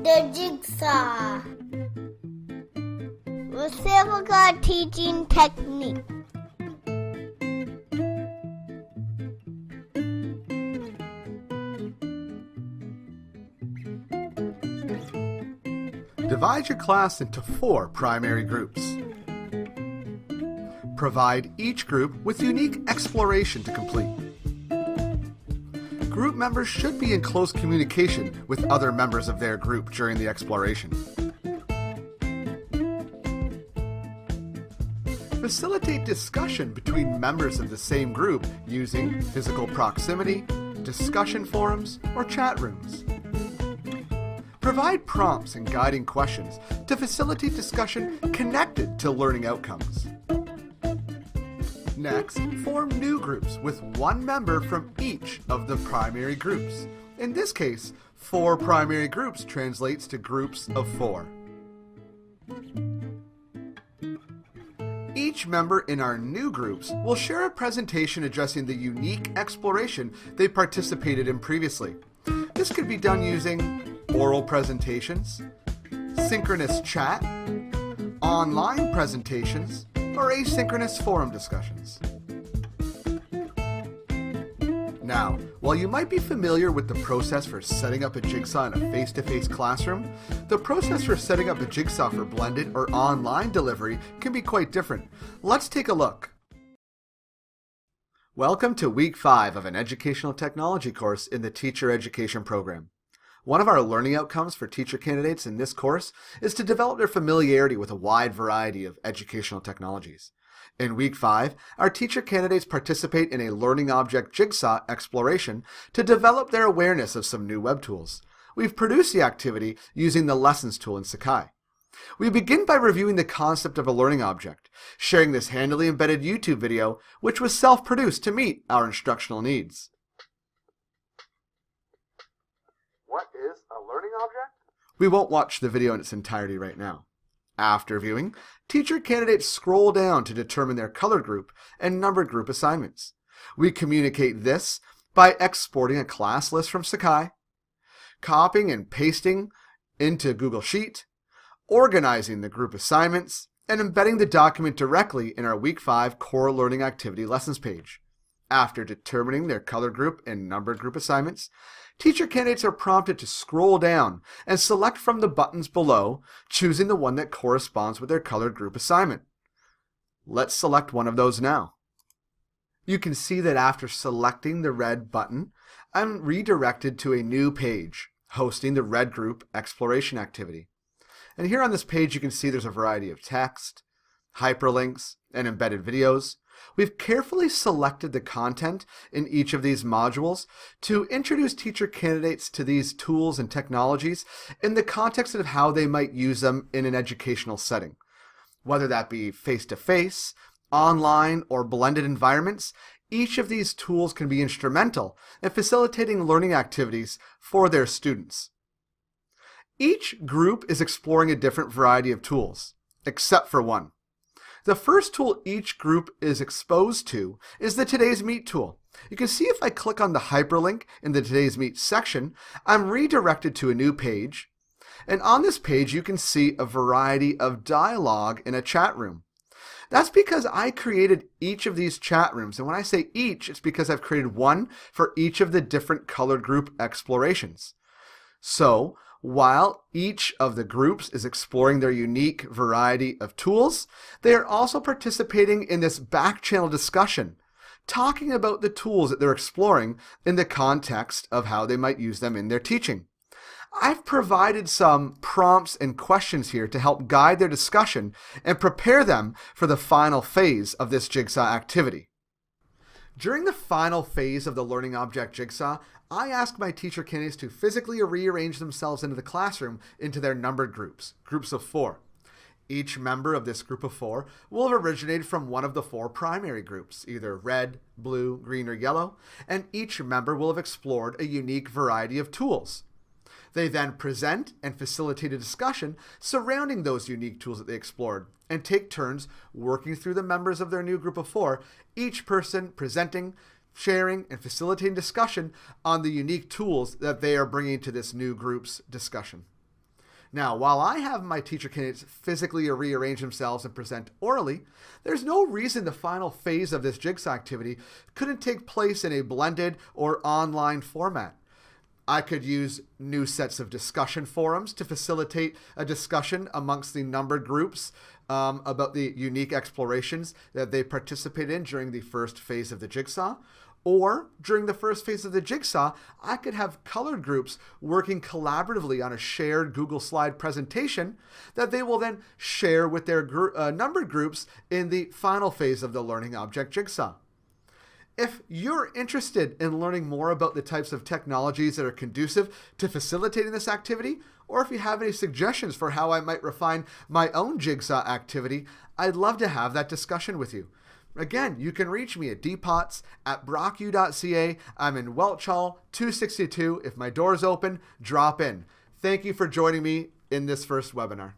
The Jigsaw. Reciprocal teaching technique. Divide your class into 4 primary groups. Provide each group with unique exploration to complete. Group members should be in close communication with other members of their group during the exploration. Facilitate discussion between members of the same group using physical proximity, discussion forums, or chat rooms. Provide prompts and guiding questions to facilitate discussion connected to learning outcomes. Next, form new groups with 1 member from each of the primary groups. In this case, 4 primary groups translates to groups of 4. Each member in our new groups will share a presentation addressing the unique exploration they participated in previously. This could be done using oral presentations, synchronous chat, online presentations, or asynchronous forum discussions. Now, while you might be familiar with the process for setting up a Jigsaw in a face-to-face classroom, the process for setting up a Jigsaw for blended or online delivery can be quite different. Let's take a look. Welcome to Week 5 of an educational technology course in the Teacher Education program. One of our learning outcomes for teacher candidates in this course is to develop their familiarity with a wide variety of educational technologies. In Week 5, our teacher candidates participate in a learning object jigsaw exploration to develop their awareness of some new web tools. We've produced the activity using the Lessons tool in Sakai. We begin by reviewing the concept of a learning object, sharing this handily embedded YouTube video, which was self-produced to meet our instructional needs. What is a learning object? We won't watch the video in its entirety right now. After viewing, teacher candidates scroll down to determine their color group and numbered group assignments. We communicate this by exporting a class list from Sakai, copying and pasting into Google Sheet, organizing the group assignments, and embedding the document directly in our Week 5 Core Learning Activity Lessons page. After determining their color group and numbered group assignments, teacher candidates are prompted to scroll down and select from the buttons below, choosing the one that corresponds with their colored group assignment. Let's select one of those now. You can see that after selecting the red button, I'm redirected to a new page, hosting the red group exploration activity. And here on this page you can see there's a variety of text, hyperlinks, and embedded videos. We've carefully selected the content in each of these modules to introduce teacher candidates to these tools and technologies in the context of how they might use them in an educational setting. Whether that be face-to-face, online, or blended environments, each of these tools can be instrumental in facilitating learning activities for their students. Each group is exploring a different variety of tools, except for one. The first tool each group is exposed to is the Today's Meet tool. You can see if I click on the hyperlink in the Today's Meet section, I'm redirected to a new page. And on this page, you can see a variety of dialogue in a chat room. That's because I created each of these chat rooms. And when I say each, it's because I've created one for each of the different colored group explorations. So, while each of the groups is exploring their unique variety of tools, they are also participating in this back channel discussion, talking about the tools that they're exploring in the context of how they might use them in their teaching. I've provided some prompts and questions here to help guide their discussion and prepare them for the final phase of this Jigsaw activity. During the final phase of the Learning Object Jigsaw, I ask my teacher candidates to physically rearrange themselves into the classroom into their numbered groups, groups of 4. Each member of this group of 4 will have originated from one of the 4 primary groups, either red, blue, green, or yellow, and each member will have explored a unique variety of tools. They then present and facilitate a discussion surrounding those unique tools that they explored and take turns working through the members of their new group of 4, each person presenting, sharing, and facilitating discussion on the unique tools that they are bringing to this new group's discussion. Now, while I have my teacher candidates physically rearrange themselves and present orally, there's no reason the final phase of this Jigsaw activity couldn't take place in a blended or online format. I could use new sets of discussion forums to facilitate a discussion amongst the numbered groups about the unique explorations that they participate in during the first phase of the Jigsaw. Or during the first phase of the Jigsaw, I could have colored groups working collaboratively on a shared Google Slide presentation that they will then share with their numbered groups in the final phase of the Learning Object Jigsaw. If you're interested in learning more about the types of technologies that are conducive to facilitating this activity, or if you have any suggestions for how I might refine my own Jigsaw activity, I'd love to have that discussion with you. Again, you can reach me at dpots@brocku.ca. I'm in Welch Hall, 262. If my door's open, drop in. Thank you for joining me in this first webinar.